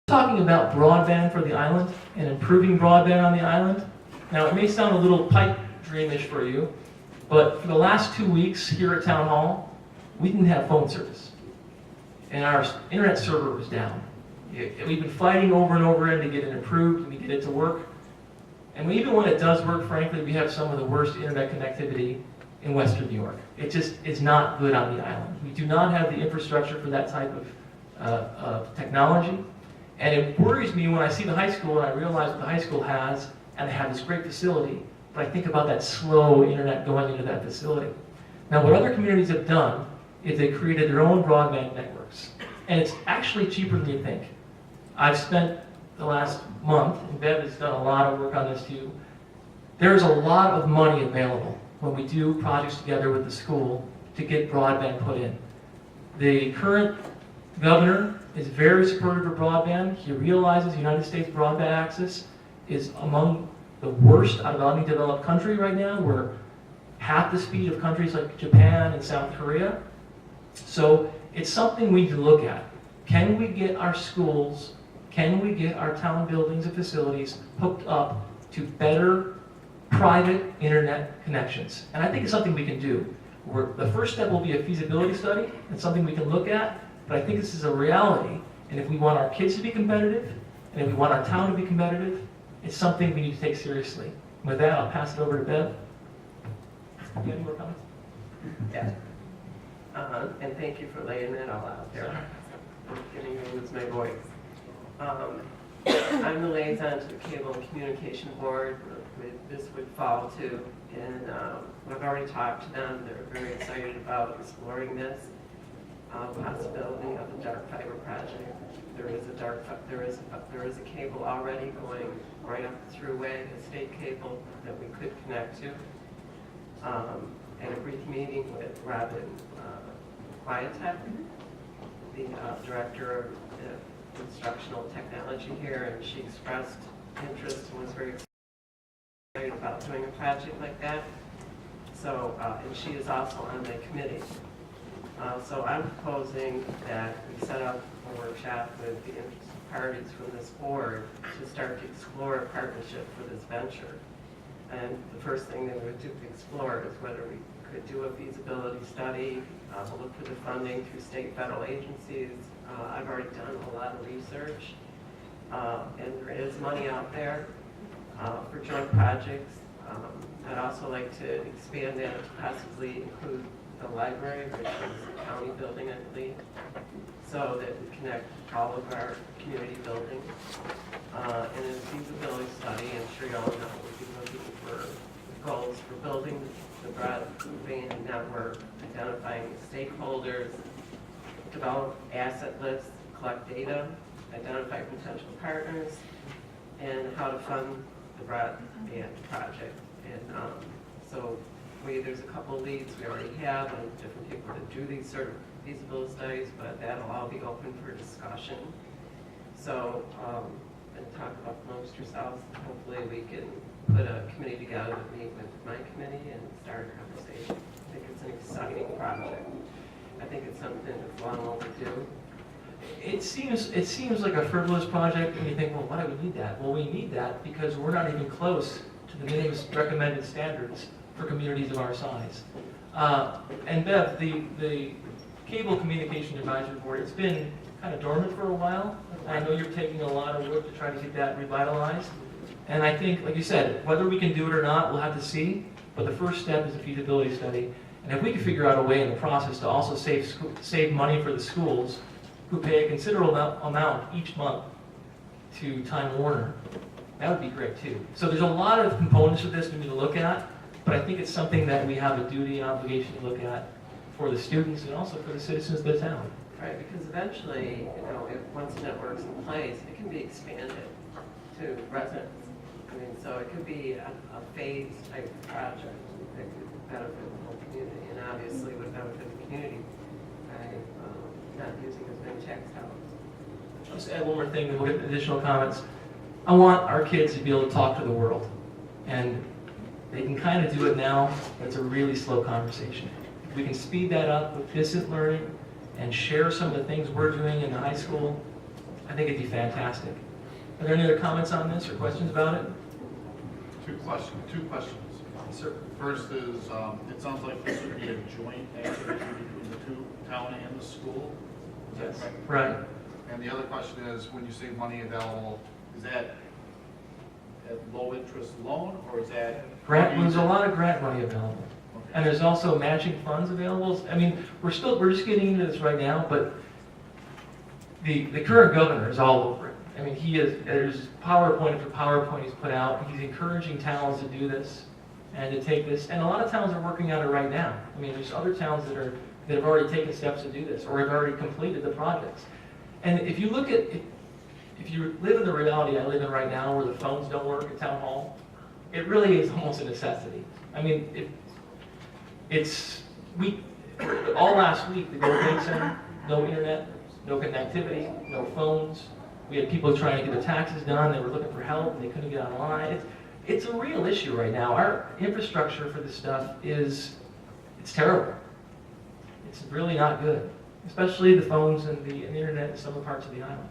Talking about broadband for the island and improving broadband on the island. Now, it may sound a little pipe dreamish for you, but for the last 2 weeks here at Town Hall, we didn't have phone service. And our internet server was down. We've been fighting over and over again to get it improved and to get it to work. And even when it does work, frankly, we have some of the worst internet connectivity in Western New York. It just is not good on the island. We do not have the infrastructure for that type of technology. And it worries me when I see the high school and I realize what the high school has, and they have this great facility, but I think about that slow internet going into that facility. Now, what other communities have done is they created their own broadband networks. And it's actually cheaper than you think. I've spent the last month, and Bev has done a lot of work on this too. There's a lot of money available when we do projects together with the school to get broadband put in. The current governor is very supportive of broadband. He realizes United States broadband access is among the worst out of any developed country right now. We're half the speed of countries like Japan and South Korea. So it's something we need to look at. Can we get our schools, can we get our town buildings and facilities hooked up to better private internet connections? And I think it's something we can do. The first step will be a feasibility study. It's something we can look at. But I think this is a reality, and if we want our kids to be competitive, and if we want our town to be competitive, it's something we need to take seriously. With that, I'll pass it over to Bev. Do you have any more comments? Yeah. And thank you for laying that all out there. I'm getting to lose my voice. I'm the liaison to the Cable and Communication Board. This would fall to, and I've already talked to them. They're very excited about exploring this. Possibility of a dark fiber project. There is a cable already going right up the thruway, a state cable that we could connect to. And a brief meeting with Robin Quietek, the director of instructional technology here, and she expressed interest and was very excited about doing a project like that. So, and she is also on the committee. So I'm proposing that we set up a workshop with the interested parties from this board to start to explore a partnership for this venture. And the first thing that we would do to explore is whether we could do a feasibility study, look for the funding through state, federal agencies. I've already done a lot of research, and there is money out there for joint projects. I'd also like to expand that to possibly include the library, which is a county building, I believe, so that we connect all of our community buildings. And in a feasibility study, I'm sure you all know, we'd be looking for goals for building the broadband network, identifying stakeholders, develop asset lists, collect data, identify potential partners, and how to fund the broadband project. And so there's a couple of leads we already have on different people that do these sort of feasibility studies, but that'll all be open for discussion. So, and talk about amongst yourselves. Hopefully we can put a committee together to meet with my committee and start a conversation. I think it's an exciting project. I think it's something that's long overdue. It seems like a frivolous project, and you think, well, why do we need that? Well, we need that because we're not even close to the minimum recommended standards for communities of our size. And Bev, the Cable Communication Advisory Board, it's been kind of dormant for a while. I know you're taking a lot of work to try to get that revitalized. And I think, like you said, whether we can do it or not, we'll have to see. But the first step is a feasibility study. And if we can figure out a way in the process to also save money for the schools who pay a considerable amount each month to Time Warner, that would be great too. So there's a lot of components of this we need to look at. But I think it's something that we have a duty and obligation to look at for the students and also for the citizens of the town. Right, because eventually, if once the network's in place, it can be expanded to residents. I mean, so it could be a phased type of project that could benefit the whole community, and obviously would benefit the community by not using as many tax dollars. I'll just add one more thing, and we'll get additional comments. I want our kids to be able to talk to the world, and they can kind of do it now, but it's a really slow conversation. If we can speed that up with distant learning and share some of the things we're doing in the high school, I think it'd be fantastic. Are there any other comments on this or questions about it? Two questions. Yes, sir. First is, it sounds like this would be a joint activity between the two, town and the school. Is that Yes. correct? Right. And the other question is, when you say money available, is that at low interest loan, or is that? There's a lot of grant money available. Okay. And there's also matching funds available. I mean, we're just getting into this right now, but the current governor is all over it. I mean, there's PowerPoint after PowerPoint he's put out. He's encouraging towns to do this and to take this. And a lot of towns are working on it right now. I mean, there's other towns that have already taken steps to do this or have already completed the projects. And if you look at, if you live in the reality I live in right now where the phones don't work at town hall, it really is almost a necessity. I mean, all last week, the Gold Bank Center, no internet, no connectivity, no phones. We had people trying to get their taxes done, they were looking for help, and they couldn't get online. It's a real issue right now. Our infrastructure for this stuff it's terrible. It's really not good, especially the phones and the internet in some parts of the island.